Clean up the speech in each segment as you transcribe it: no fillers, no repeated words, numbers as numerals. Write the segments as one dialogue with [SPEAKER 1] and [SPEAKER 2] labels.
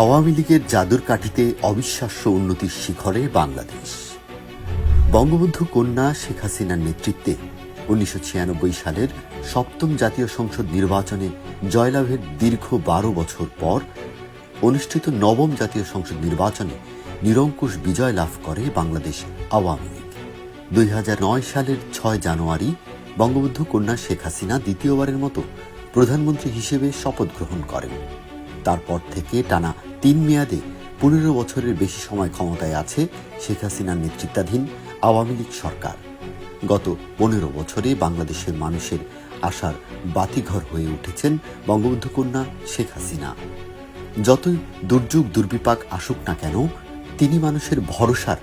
[SPEAKER 1] আওয়ামী লীগের জাদুর কাঠিতে অবিশ্বাস্য উন্নতির শিখরে বাংলাদেশ। বঙ্গবন্ধু কন্যা শেখ হাসিনার নেতৃত্বে ১৯৯৬ সালের সপ্তম জাতীয় সংসদ নির্বাচনে জয়লাভের দীর্ঘ ১২ বছর পর অনুষ্ঠিত নবম জাতীয় সংসদ নির্বাচনে নিরঙ্কুশ বিজয় লাভ করে বাংলাদেশ আওয়ামী লীগ। ২০০৯ সালের ৬ জানুয়ারি বঙ্গবন্ধু কন্যা শেখ হাসিনা দ্বিতীয়বারের মতো প্রধানমন্ত্রী হিসেবে শপথ গ্রহণ করেন। তারপর থেকে টানা ৩ মেয়াদে ১৫ বছরের বেশি সময় ক্ষমতায় আছে শেখ হাসিনার নেতৃত্বাধীন আওয়ামী লীগ সরকার। গত ১৫ বছরে বাংলাদেশের মানুষের আশার বাতিঘর হয়ে উঠেছেন বঙ্গবন্ধু কন্যা শেখ হাসিনা। যতই দুর্যোগ দুর্বিপাক আসুক না কেন, তিনি মানুষের ভরসার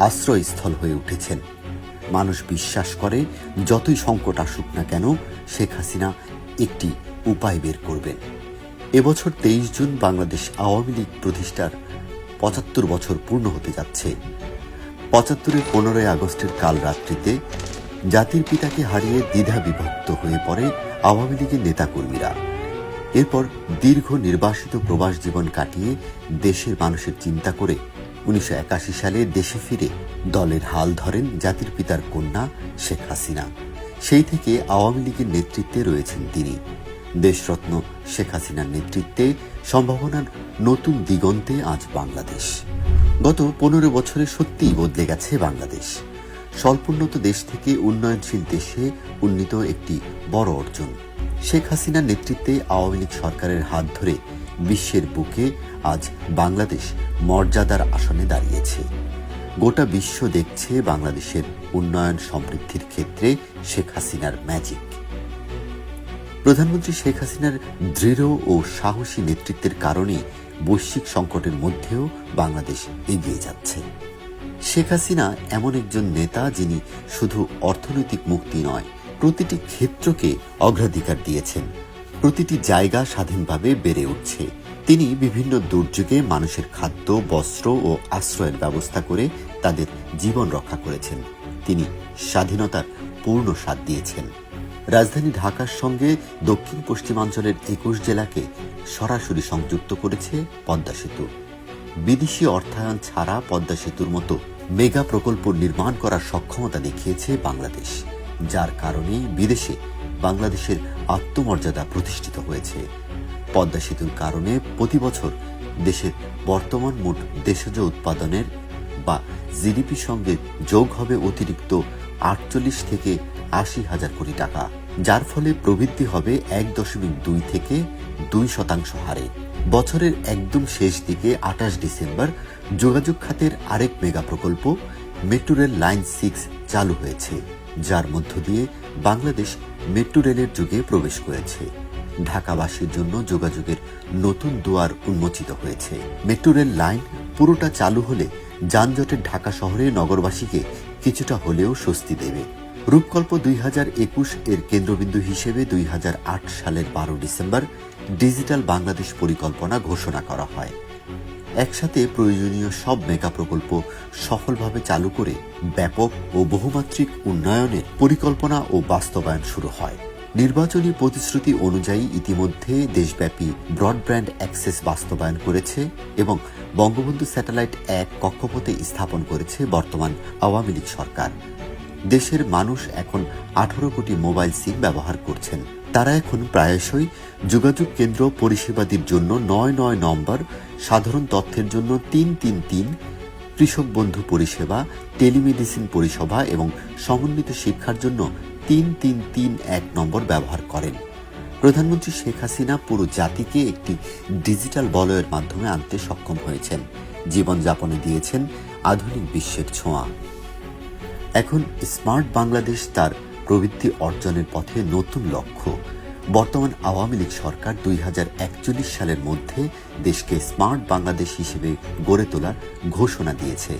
[SPEAKER 1] আশ্রয়স্থল হয়ে উঠেছেন। মানুষ বিশ্বাস করে যতই সংকট আসুক না কেন, শেখ হাসিনা একটি উপায় বের করবেন। এবছর ২৩ জুন বাংলাদেশ আওয়ামী লীগ প্রতিষ্ঠার ৭৫ বছর পূর্ণ হতে যাচ্ছে। ৭৫-এর ১৫ই আগস্টের কাল রাত্রিতে জাতির পিতাকে হারিয়ে দ্বিধা বিভক্ত হয়ে পড়ে আওয়ামী লীগের নেতাকর্মীরা। এরপর দীর্ঘ নির্বাসিত প্রবাস জীবন কাটিয়ে দেশের মানুষের চিন্তা করে ১৯৮১ সালে দেশে ফিরে দলের হাল ধরেন জাতির পিতার কন্যা শেখ হাসিনা। সেই থেকে আওয়ামী লীগের নেতৃত্বে রয়েছেন তিনি। দেশরত্ন শেখ হাসিনার নেতৃত্বে সম্ভাবনার নতুন দিগন্তে আজ বাংলাদেশ। গত ১৫ বছরে সত্যিই বদলে গেছে বাংলাদেশ। স্বল্পোন্নত দেশ থেকে উন্নয়নশীল দেশে উন্নীত একটি বড় অর্জন। শেখ হাসিনার নেতৃত্বে আওয়ামী লীগ সরকারের হাত ধরে বিশ্বের বুকে আজ বাংলাদেশ মর্যাদার আসনে দাঁড়িয়েছে। গোটা বিশ্ব দেখছে বাংলাদেশের উন্নয়ন সমৃদ্ধির ক্ষেত্রে শেখ হাসিনার ম্যাজিক। প্রধানমন্ত্রী শেখ হাসিনার দৃঢ় ও সাহসী নেতৃত্বের কারণে বৈশ্বিক সংকটের মধ্যেও বাংলাদেশ এগিয়ে যাচ্ছে। শেখ হাসিনা এমন একজন নেতা যিনি শুধু অর্থনৈতিক মুক্তি নয়, প্রতিটি ক্ষেত্রকে অগ্রাধিকার দিয়েছেন। প্রতিটি জায়গা স্বাধীনভাবে বেড়ে উঠছে। তিনি বিভিন্ন দুর্যোগে মানুষের খাদ্য, বস্ত্র ও আশ্রয়ের ব্যবস্থা করে তাদের জীবন রক্ষা করেছেন। তিনি স্বাধীনতার পূর্ণ স্বাদ দিয়েছেন। রাজধানী ঢাকার সঙ্গে দক্ষিণ পশ্চিমাঞ্চলের ২১ জেলাকে সরাসরি সংযুক্ত করেছে পদ্মা সেতু। বিদেশি অর্থায়ন ছাড়া পদ্মা সেতুর মতো মেগা প্রকল্প নির্মাণ করার সক্ষমতা দেখিয়েছে বাংলাদেশ, যার কারণে বিদেশে বাংলাদেশের আত্মমর্যাদা প্রতিষ্ঠিত হয়েছে। পদ্মা সেতুর কারণে প্রতি বছর দেশের বর্তমান মোট দেশজ উৎপাদনের বা জিডিপির সঙ্গে যোগ হবে অতিরিক্ত ৪৮ থেকে ৮০ হাজার কোটি টাকা, যার ফলে প্রবৃদ্ধি হবে ১.২ থেকে ২% হারে। বছরের একদম শেষ দিকে ২৮ ডিসেম্বর যোগাযোগ খাতের আরেক মেগা প্রকল্প মেট্রো রেল লাইন ৬ চালু হয়েছে, যার মধ্য দিয়ে বাংলাদেশ মেট্রো রেলের যুগে প্রবেশ করেছে। ঢাকাবাসীর জন্য যোগাযোগের নতুন দুয়ার উন্মোচিত হয়েছে। মেট্রো রেল লাইন পুরোটা চালু হলে যানজটের ঢাকা শহরে নগরবাসীকে কিছুটা হলেও স্বস্তি দেবে। রূপকল্প ২০২১ এর কেন্দ্রবিন্দু হিসেবে ২০০৮ সালের ১২ ডিসেম্বর ডিজিটাল বাংলাদেশ পরিকল্পনা ঘোষণা করা হয়। একসাথে প্রয়োজনীয় সব মেগা প্রকল্প সফলভাবে চালু করে ব্যাপক ও বহুমাত্রিক উন্নয়নের পরিকল্পনা ও বাস্তবায়ন শুরু হয়। নির্বাচনী প্রতিশ্রুতি অনুযায়ী ইতিমধ্যে দেশব্যাপী ব্রডব্যান্ড অ্যাক্সেস বাস্তবায়ন করেছে এবং বঙ্গবন্ধু স্যাটেলাইট ১ কক্ষপথে স্থাপন করেছে বর্তমান আওয়ামী লীগ সরকার। দেশের মানুষ এখন ১৮ কোটি মোবাইল সিম ব্যবহার করছেন। তারা এখন প্রায়শই যোগাযোগ কেন্দ্র পরিষেবাদির জন্য ৯৯ নম্বর, সাধারণ তথ্যের জন্য ৩৩৩, কৃষক বন্ধু পরিষেবা, টেলিমেডিসিন পরিষেবা এবং সমন্বিত শিক্ষার জন্য ৩৩৩১ নম্বর ব্যবহার করেন। প্রধানমন্ত্রী শেখ হাসিনা পুরো জাতিকে একটি ডিজিটাল বলয়ের মাধ্যমে আনতে সক্ষম হয়েছেন। জীবনযাপনে দিয়েছেন আধুনিক বিশ্বের ছোঁয়া। এখন স্মার্ট বাংলাদেশ তার প্রবৃদ্ধি অর্জনের পথে নতুন লক্ষ্য। বর্তমান আওয়ামী লীগ সরকার ২০৪১ সালের মধ্যে দেশকে স্মার্ট বাংলাদেশ হিসেবে গড়ে তোলার ঘোষণা দিয়েছে,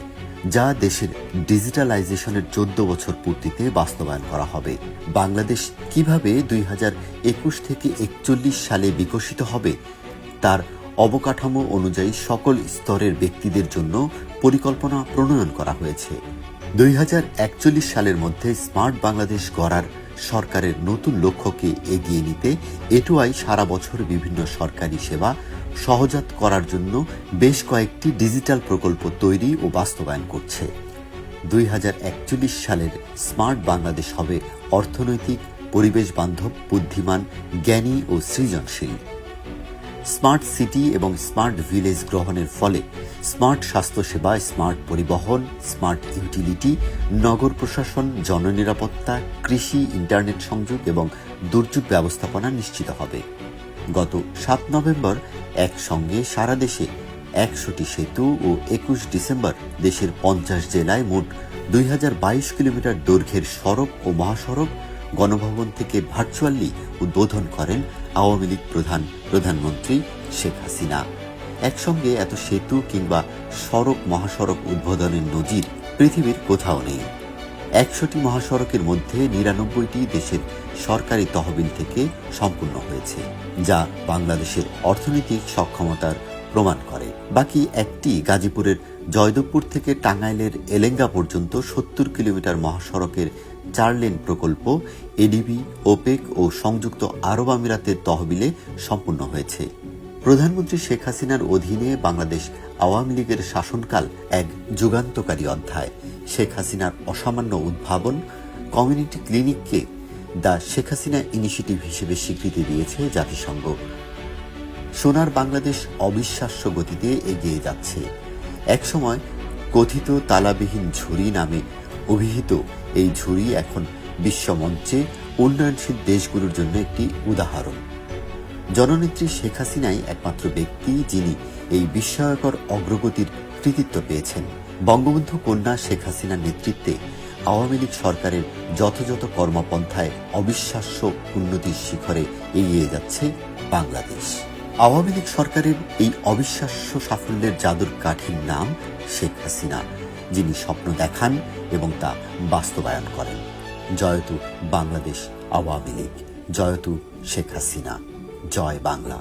[SPEAKER 1] যা দেশের ডিজিটালাইজেশনের ১৪ বছর পূর্তিতে বাস্তবায়ন করা হবে। বাংলাদেশ কিভাবে ২০২১ থেকে ৪১ সালে বিকশিত হবে তার অবকাঠামো অনুযায়ী সকল স্তরের ব্যক্তিদের জন্য পরিকল্পনা প্রণয়ন করা হয়েছে। ২০৪১ সালের মধ্যে স্মার্ট বাংলাদেশ গড়ার সরকারের নতুন লক্ষ্যকে এগিয়ে নিতে এটুআই সারা বছর বিভিন্ন সরকারি সেবা সহজাত করার জন্য বেশ কয়েকটি ডিজিটাল প্রকল্প তৈরি ও বাস্তবায়ন করছে। 2041 সালের স্মার্ট বাংলাদেশ হবে অর্থনৈতিক, পরিবেশ বান্ধব, বুদ্ধিমান, জ্ঞানী ও সৃজনশীল। স্মার্ট সিটি এবং স্মার্ট ভিলেজ গ্রহণের ফলে স্মার্ট স্বাস্থ্যসেবা, স্মার্ট পরিবহন, স্মার্ট ইউটিলিটি, নগর প্রশাসন, জননিরাপত্তা, কৃষি, ইন্টারনেট সংযোগ এবং দুর্যোগ ব্যবস্থাপনা নিশ্চিত হবে। গত 7 নভেম্বর একসঙ্গে সারা দেশে 100টি সেতু ও 21 ডিসেম্বর দেশের 50 জেলায় মোট 2022 কিলোমিটার দৈর্ঘ্যের সড়ক ও মহাসড়ক গণভবন থেকে ভার্চুয়ালি উদ্বোধন করেন আওয়ামী লীগ প্রধানমন্ত্রী শেখ হাসিনা। একসঙ্গে এত সেতু কিংবা সড়ক মহাসড়ক উদ্বোধনের নজির পৃথিবীর কোথাও নেই। 100টি মহাসড়কের মধ্যে 99টি দেশের সরকারি তহবিল থেকে সম্পূর্ণ হয়েছে, যা বাংলাদেশের অর্থনৈতিক সক্ষমতার প্রমাণ করে। বাকি একটি গাজীপুরের জয়দেবপুর থেকে টাঙ্গাইলের এলেঙ্গা পর্যন্ত 70 কিলোমিটার মহাসড়কের 4 লেন প্রকল্প এডিবি, ওপেক ও সংযুক্ত আরব আমিরাতের তহবিলে সম্পূর্ণ হয়েছে। প্রধানমন্ত্রী শেখ হাসিনার অধীনে বাংলাদেশ আওয়ামী লীগের শাসনকাল এক যুগান্তকারী অধ্যায়। শেখ হাসিনার অসামান্য উদ্ভাবন কমিউনিটি ক্লিনিককে দ্য শেখ হাসিনা ইনিশিয়েটিভ হিসেবে স্বীকৃতি দিয়েছে জাতিসংঘ। সোনার বাংলাদেশ অবিশ্বাস্য গতিতে এগিয়ে যাচ্ছে। একসময় কথিত তালাবিহীন ঝুড়ি নামে অভিহিত এই ঝুড়ি এখন বিশ্বমঞ্চে উন্নয়নশীল দেশগুলোর জন্য একটি উদাহরণ। জননেত্রী শেখ হাসিনাই একমাত্র ব্যক্তি যিনি এই বিস্ময়কর অগ্রগতির কৃতিত্ব পেয়েছেন। বঙ্গবন্ধু কন্যা শেখ হাসিনার নেতৃত্বে আওয়ামী লীগ সরকারের যথাযথ কর্মপন্থায় অবিশ্বাস্য উন্নতির শিখরে এগিয়ে যাচ্ছে বাংলাদেশ। আওয়ামী লীগ সরকারের এই অবিশ্বাস্য সাফল্যের জাদুর কাঠির নাম শেখ হাসিনা, যিনি স্বপ্ন দেখান এবং তা বাস্তবায়ন করেন। জয়তু বাংলাদেশ আওয়ামী লীগ, জয়তু শেখ হাসিনা, জয় বাংলা।